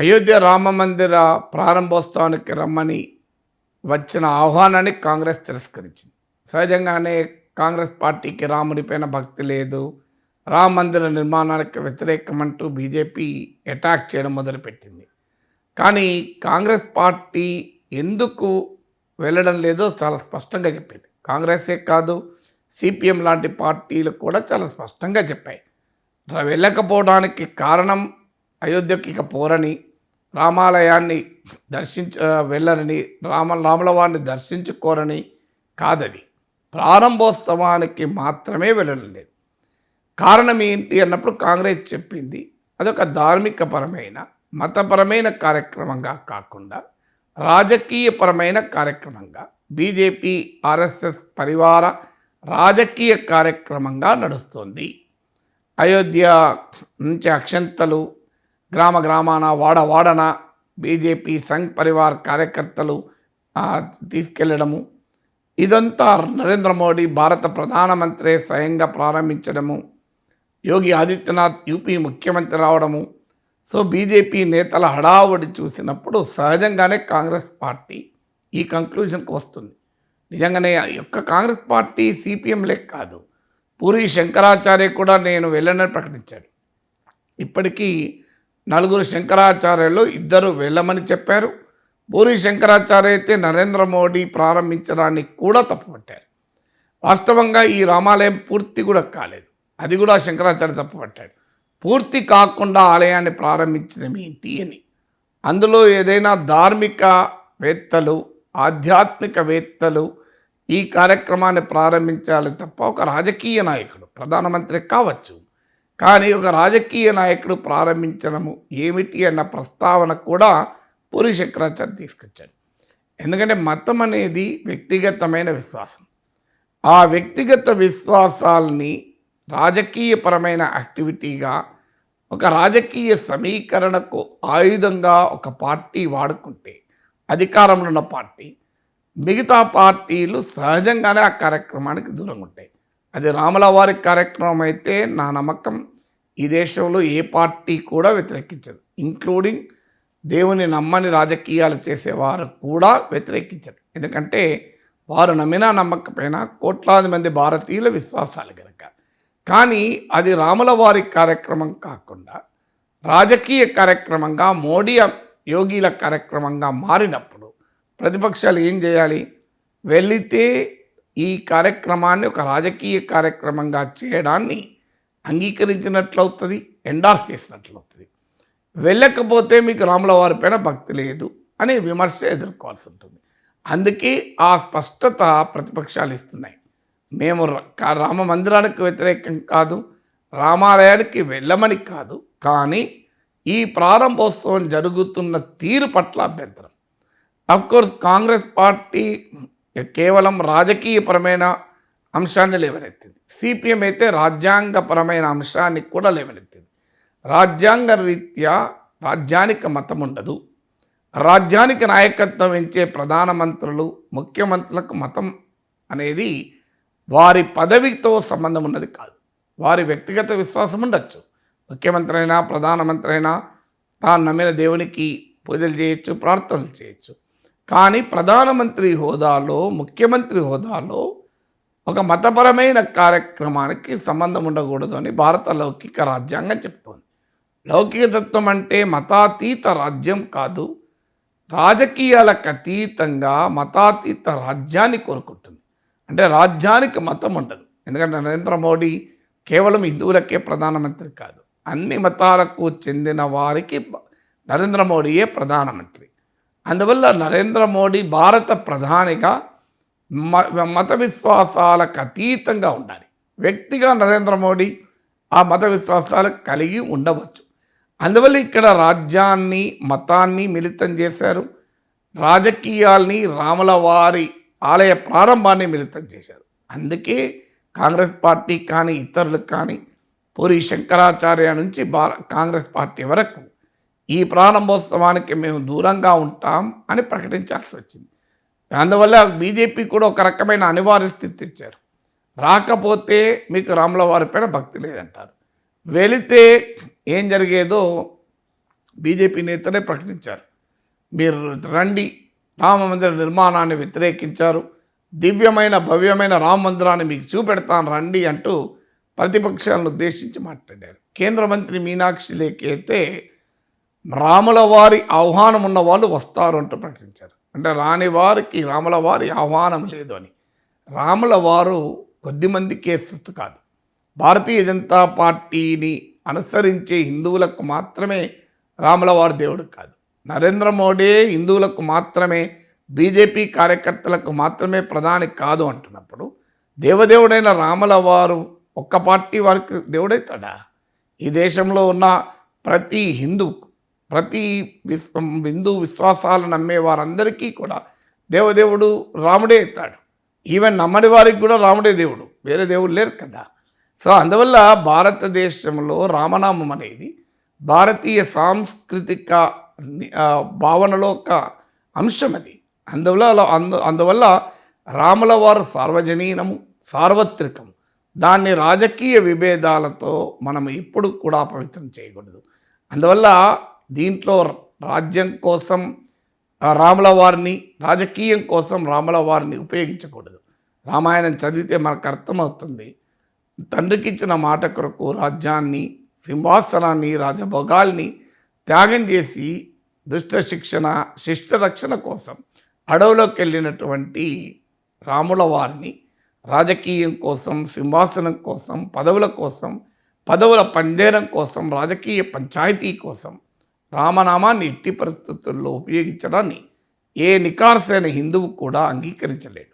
అయోధ్య రామ మందిర ప్రారంభోత్సవానికి రమ్మని వచ్చిన ఆహ్వానాన్ని కాంగ్రెస్ తిరస్కరించింది. సహజంగానే కాంగ్రెస్ పార్టీకి రాముడిపైన భక్తి లేదు, రామ మందిర నిర్మాణానికి వ్యతిరేకమంటూ బీజేపీ అటాక్ చేయడం మొదలుపెట్టింది. కానీ కాంగ్రెస్ పార్టీ ఎందుకు వెళ్ళడం లేదో చాలా స్పష్టంగా చెప్పింది. కాంగ్రెసే కాదు, సిపిఎం లాంటి పార్టీలు కూడా చాలా స్పష్టంగా చెప్పాయి. వెళ్ళకపోవడానికి కారణం అయోధ్యకి ఇక పోరని, రామాలయాన్ని వెళ్ళరని, రాముల వారిని దర్శించుకోరని కాదది. ప్రారంభోత్సవానికి మాత్రమే వెళ్ళడం లేదు. కారణం ఏంటి అన్నప్పుడు కాంగ్రెస్ చెప్పింది, అదొక ధార్మికపరమైన మతపరమైన కార్యక్రమంగా కాకుండా రాజకీయపరమైన కార్యక్రమంగా, బీజేపీ ఆర్ఎస్ఎస్ పరివార రాజకీయ కార్యక్రమంగా నడుస్తోంది. అయోధ్య నుంచి అక్షంతలు గ్రామ గ్రామాన వాడవాడన బీజేపీ సంఘ్ పరివార్ కార్యకర్తలు తీసుకెళ్లడము, ఇదంతా నరేంద్ర మోడీ భారత ప్రధానమంత్రి స్వయంగా ప్రారంభించడము, యోగి ఆదిత్యనాథ్ యూపీ ముఖ్యమంత్రి రావడము. సో బీజేపీ నేతల హడావుడి చూసినప్పుడు సహజంగానే కాంగ్రెస్ పార్టీ ఈ కంక్లూజన్కి వస్తుంది. నిజంగానే యొక్క కాంగ్రెస్ పార్టీ సిపిఎంలే కాదు, పూరి శంకరాచార్య కూడా నేను వెళ్ళనని ప్రకటించాడు. ఇప్పటికీ 4 శంకరాచార్యులు 2 వెళ్ళమని చెప్పారు. పూరి శంకరాచార్య అయితే నరేంద్ర మోడీ ప్రారంభించడాన్ని కూడా తప్పుపట్టారు. వాస్తవంగా ఈ రామాలయం పూర్తి కూడా కాలేదు, అది కూడా శంకరాచార్య తప్పుపట్టాడు. పూర్తి కాకుండా ఆలయాన్ని ప్రారంభించడం ఏంటి అని. అందులో ఏదైనా ధార్మికవేత్తలు, ఆధ్యాత్మికవేత్తలు ఈ కార్యక్రమాన్ని ప్రారంభించాలి తప్ప ఒక రాజకీయ నాయకుడు, ప్రధానమంత్రి కావచ్చు, కానీ ఒక రాజకీయ నాయకుడు ప్రారంభించడము ఏమిటి అన్న ప్రస్తావన కూడా పూరి శంకరాచార్య తీసుకొచ్చాడు. ఎందుకంటే మతం అనేది వ్యక్తిగతమైన విశ్వాసం. ఆ వ్యక్తిగత విశ్వాసాలని రాజకీయపరమైన యాక్టివిటీగా, ఒక రాజకీయ సమీకరణకు ఆయుధంగా ఒక పార్టీ వాడుకుంటే, అధికారంలో ఉన్న పార్టీ, మిగతా పార్టీలు సహజంగానే ఆ కార్యక్రమానికి దూరంగా ఉంటాయి. అది రాముల వారి కార్యక్రమం అయితే నా నమ్మకం ఈ దేశంలో ఏ పార్టీ కూడా వ్యతిరేకించదు, ఇంక్లూడింగ్ దేవుని నమ్మని రాజకీయాలు చేసేవారు కూడా వ్యతిరేకించరు. ఎందుకంటే వారు నమ్మినా నమ్మకపోయినా కోట్లాది మంది భారతీయుల విశ్వాసాలు కనుక. కానీ అది రాముల వారి కార్యక్రమం కాకుండా రాజకీయ కార్యక్రమంగా, మోడీ యోగిల కార్యక్రమంగా మారినప్పుడు ప్రతిపక్షాలు ఏం చేయాలి? వెళితే ఈ కార్యక్రమాన్ని ఒక రాజకీయ కార్యక్రమంగా చేయడాన్ని అంగీకరించినట్లవుతుంది, ఎండార్స్ చేసినట్లవుతుంది. వెళ్ళకపోతే మీకు రాముల వారిపైన భక్తి లేదు అనే విమర్శ ఎదుర్కోవాల్సి ఉంటుంది. అందుకే ఆ స్పష్టత ప్రతిపక్షాలు ఇస్తున్నాయి. మేము రామ మందిరానికి వ్యతిరేకం కాదు, రామాలయానికి వెళ్ళమని కాదు, కానీ ఈ ప్రారంభోత్సవం జరుగుతున్న తీరు పట్ల అభ్యంతరం. అఫ్కోర్స్ కాంగ్రెస్ పార్టీ కేవలం రాజకీయపరమైన అంశాన్ని లేవనెత్తింది. సిపిఎం అయితే రాజ్యాంగపరమైన అంశాన్ని కూడా లేవనెత్తింది. రాజ్యాంగ రీత్యా రాజ్యానికి మతం ఉండదు, రాజ్యానికి నాయకత్వం వహించే ప్రధానమంత్రులు, ముఖ్యమంత్రులకు మతం అనేది వారి పదవితో సంబంధం ఉన్నది కాదు. వారి వ్యక్తిగత విశ్వాసం ఉండొచ్చు, ముఖ్యమంత్రి అయినా ప్రధానమంత్రి అయినా తాను నమ్మిన దేవునికి పూజలు చేయొచ్చు, ప్రార్థనలు చేయొచ్చు. కానీ ప్రధానమంత్రి హోదాలో, ముఖ్యమంత్రి హోదాలో ఒక మతపరమైన కార్యక్రమానికి సంబంధం ఉండకూడదు అని భారత లౌకిక రాజ్యాంగం చెప్తోంది. లౌకిక తత్వం అంటే మతాతీత రాజ్యం కాదు, రాజకీయాలకు అతీతంగా మతాతీత రాజ్యాన్ని కోరుకుంటుంది. అంటే రాజ్యానికి మతం ఉండదు. ఎందుకంటే నరేంద్ర మోడీ కేవలం హిందువులకే ప్రధానమంత్రి కాదు, అన్ని మతాలకు చెందిన వారికి నరేంద్ర మోడీయే ప్రధానమంత్రి. అందువల్ల నరేంద్ర మోడీ భారత ప్రధానిగా మత విశ్వాసాలకు అతీతంగా ఉండాలి. వ్యక్తిగా నరేంద్ర మోడీ ఆ మత విశ్వాసాలకు కలిగి ఉండవచ్చు. అందువల్ల ఇక్కడ రాజ్యాన్ని, మతాన్ని మిళితం చేశారు, రాజకీయాల్ని, రాముల వారి ఆలయ ప్రారంభాన్ని మిళితం చేశారు. అందుకే కాంగ్రెస్ పార్టీ కానీ ఇతరులు కానీ, పూరి శంకరాచార్య నుంచి కాంగ్రెస్ పార్టీ వరకు ఈ ప్రారంభోత్సవానికి మేము దూరంగా ఉంటాం అని ప్రకటించాల్సి వచ్చింది. అందువల్ల బీజేపీ కూడా ఒక రకమైన అనివార్య స్థితి ఇచ్చారు. రాకపోతే మీకు రాముల వారిపైన భక్తి లేదంటారు, వెళితే ఏం జరిగేదో బీజేపీ నేతలే ప్రకటించారు. మీరు రండి, రామ మందిర నిర్మాణాన్ని వ్యతిరేకించారు, దివ్యమైన భవ్యమైన రామ మందిరాన్ని మీకు చూపెడతాను రండి అంటూ ప్రతిపక్షాలను ఉద్దేశించి మాట్లాడారు. కేంద్ర మంత్రి మీనాక్షి లేఖి అయితే రాముల వారి ఆహ్వానం ఉన్న వాళ్ళు వస్తారు అంటూ ప్రకటించారు. అంటే రాని వారికి రాముల వారి ఆహ్వానం లేదు అని. రాముల వారు కొద్దిమందికే సొత్తు కాదు. భారతీయ జనతా పార్టీని అనుసరించే హిందువులకు మాత్రమే రాముల వారి దేవుడు కాదు. నరేంద్ర మోడీ హిందువులకు మాత్రమే, బీజేపీ కార్యకర్తలకు మాత్రమే ప్రధాని కాదు అంటున్నప్పుడు దేవదేవుడైన రాముల వారు ఒక్క పార్టీ వారికి దేవుడవుతాడా? ఈ దేశంలో ఉన్న ప్రతి హిందువుకు, ప్రతి హిందూ విశ్వాసాలు నమ్మే వారందరికీ కూడా దేవదేవుడు రాముడే అవుతాడు. ఈవెన్ నమ్మని వారికి కూడా రాముడే దేవుడు, వేరే దేవుడు లేరు కదా. సో అందువల్ల భారతదేశంలో రామనామం అనేది భారతీయ సాంస్కృతిక భావనలో ఒక అంశం అది. అందువల్ల రాముల వారు సార్వజనీనము, సార్వత్రికము. దాన్ని రాజకీయ విభేదాలతో మనం ఎప్పుడు కూడా అపవిత్రం చేయకూడదు. అందువల్ల దీంట్లో రాజ్యం కోసం రాముల వారిని, రాజకీయం కోసం రాముల వారిని ఉపయోగించకూడదు. రామాయణం చదివితే మనకు అర్థమవుతుంది. తండ్రికి ఇచ్చిన మాట కొరకు రాజ్యాన్ని, సింహాసనాన్ని, రాజభోగాల్ని త్యాగం చేసి దుష్ట శిక్షణ, శిష్ట రక్షణ కోసం అడవులోకి వెళ్ళినటువంటి రాముల వారిని రాజకీయం కోసం, సింహాసనం కోసం, పదవుల కోసం, పదవుల పందేరం కోసం, రాజకీయ పంచాయతీ కోసం రామనామాన్ని ఎట్టి పరిస్థితుల్లో ఉపయోగించడాన్ని ఏ నికార్సైన హిందువు కూడా అంగీకరించలేడు.